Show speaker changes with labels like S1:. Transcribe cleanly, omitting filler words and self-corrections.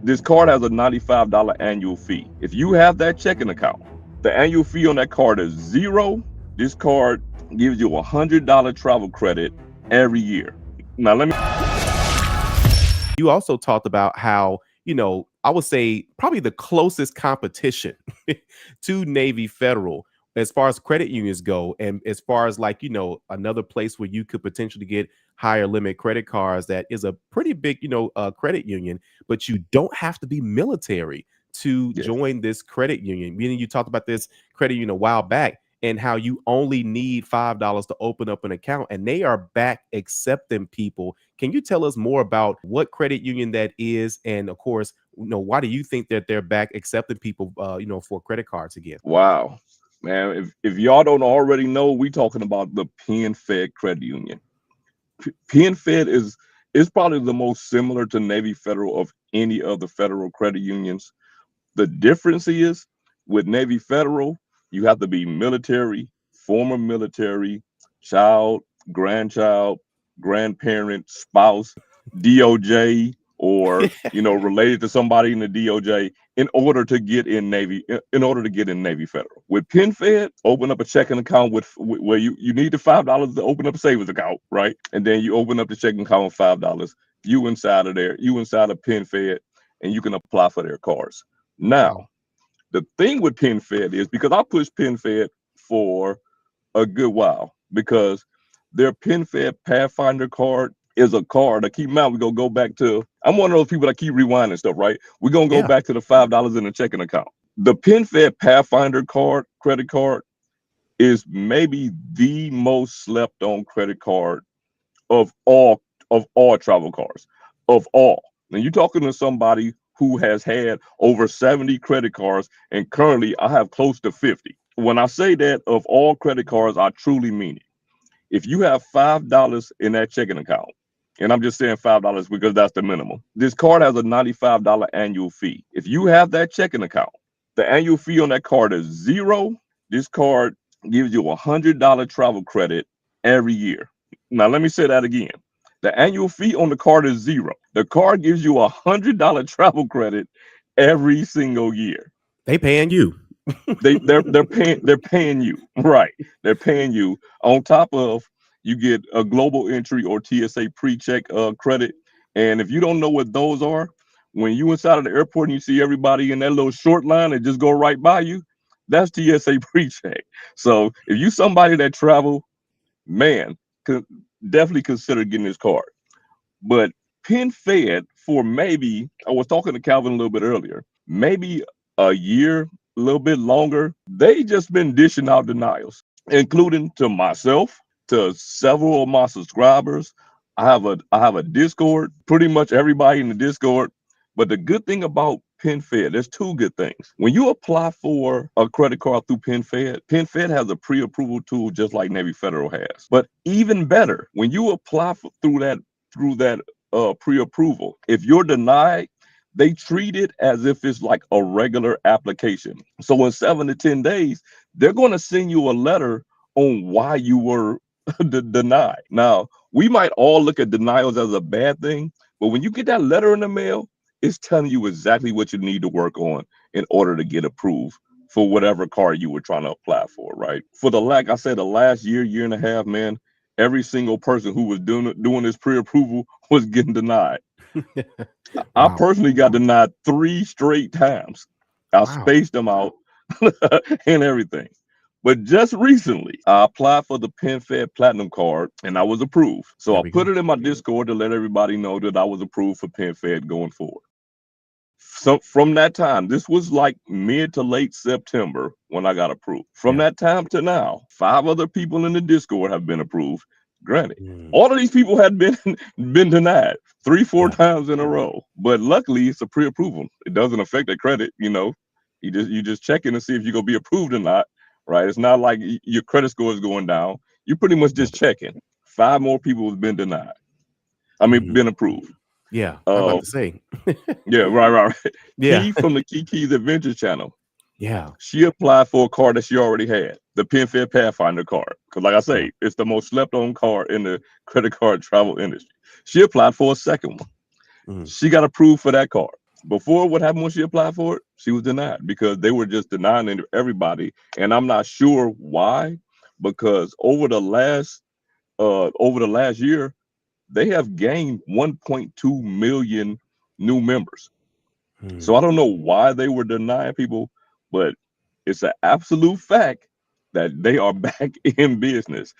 S1: This card has a $95 annual fee. If you have that checking account, the annual fee on that card is zero. This card gives you $100 travel credit every year. Now, let me.
S2: You also talked about how, I would say probably the closest competition to Navy Federal as far as credit unions go, and as far as like, another place where you could potentially get higher limit credit cards that is a pretty big, credit union, but you don't have to be military to
S1: Yes.
S2: join this credit union. Meaning you talked about this credit union a while back and how you only need $5 to open up an account and they are back accepting people. Can you tell us more about what credit union that is? And of course, why do you think that they're back accepting people, for credit cards again?
S1: Wow, man. If y'all don't already know, we talking about the PenFed Credit Union. PenFed is probably the most similar to Navy Federal of any of the federal credit unions. The difference is with Navy Federal, you have to be military, former military, child, grandchild, grandparent, spouse, DOJ, or related to somebody in the DOJ in order to get in Navy Federal. With PenFed, open up a checking account with where you need the $5 to open up a savings account, right? And then you open up the checking account with $5. You inside of PenFed, and you can apply for their cards. Now,
S2: Wow.
S1: the thing with PenFed is because I pushed PenFed for a good while because their PenFed Pathfinder card is a card. I keep in mind, we're going to go back to, I'm one of those people that keep rewinding stuff, right? We're going to go
S2: Yeah.
S1: back to the $5 in the checking account. The PenFed Pathfinder card, credit card, is maybe the most slept on credit card of all travel cards, of all. Now you're talking to somebody who has had over 70 credit cards, and currently I have close to 50. When I say that of all credit cards, I truly mean it. If you have $5 in that checking account, and I'm just saying $5 because that's the minimum, this card has a $95 annual fee. If you have that checking account, the annual fee on that card is zero. This card gives you $100 travel credit every year. Now, let me say that again. The annual fee on the card is zero. The card gives you $100 travel credit every single year.
S2: They paying you.
S1: They're paying you, right? They're paying you on top of you get a global entry or TSA pre-check credit. And if you don't know what those are, when you inside of the airport and you see everybody in that little short line that just go right by you, that's TSA pre-check. So if you somebody that travel, man, could definitely consider getting this card. But PenFed for maybe, I was talking to Calvin a little bit earlier, maybe a year, a little bit longer, they just been dishing out denials, including to myself, to several of my subscribers. I have a Discord, pretty much everybody in the Discord. But the good thing about PenFed, there's two good things. When you apply for a credit card through PenFed, PenFed has a pre-approval tool just like Navy Federal has. But even better, when you apply through that pre-approval, if you're denied, they treat it as if it's like a regular application. So in 7 to 10 days, they're going to send you a letter on why you were denied. Now, we might all look at denials as a bad thing, but when you get that letter in the mail, it's telling you exactly what you need to work on in order to get approved for whatever car you were trying to apply for, right? For like I said, the last year and a half, man, every single person who was doing this pre-approval was getting denied. I
S2: Wow.
S1: personally got denied 3 straight times. I
S2: Wow.
S1: spaced them out and everything. But just recently, I applied for the PenFed Platinum card and I was approved. So
S2: There
S1: I
S2: we
S1: put
S2: go.
S1: it in my Discord to let everybody know that I was approved for PenFed going forward. So from that time, this was like mid to late September when I got approved. From
S2: Yeah.
S1: that time to now, 5 other people in the Discord have been approved. Granted,
S2: Mm,
S1: all of these people had been been denied three, four
S2: yeah.
S1: times in a row. But luckily, it's a pre-approval. It doesn't affect their credit. You just checking to see if you're gonna be approved or not. Right? It's not like your credit score is going down. You pretty much
S2: Yeah.
S1: just checking. 5 more people have been denied. I mean,
S2: Mhm.
S1: been approved.
S2: Yeah. I'm
S1: Uh,
S2: about to say.
S1: yeah, right.
S2: Yeah.
S1: Key from the Kiki's Adventure channel.
S2: Yeah.
S1: She applied for a card that she already had, the PenFed Pathfinder card. Because, like I
S2: Yeah.
S1: say, it's the most slept on card in the credit card travel industry. She applied for a second one.
S2: Mhm.
S1: She got approved for that card. Before, what happened when she applied for it? She was denied because they were just denying everybody, and I'm not sure why. Because over the last year, they have gained 1.2 million new members. So I don't know why they were denying people, but it's an absolute fact that they are back in business.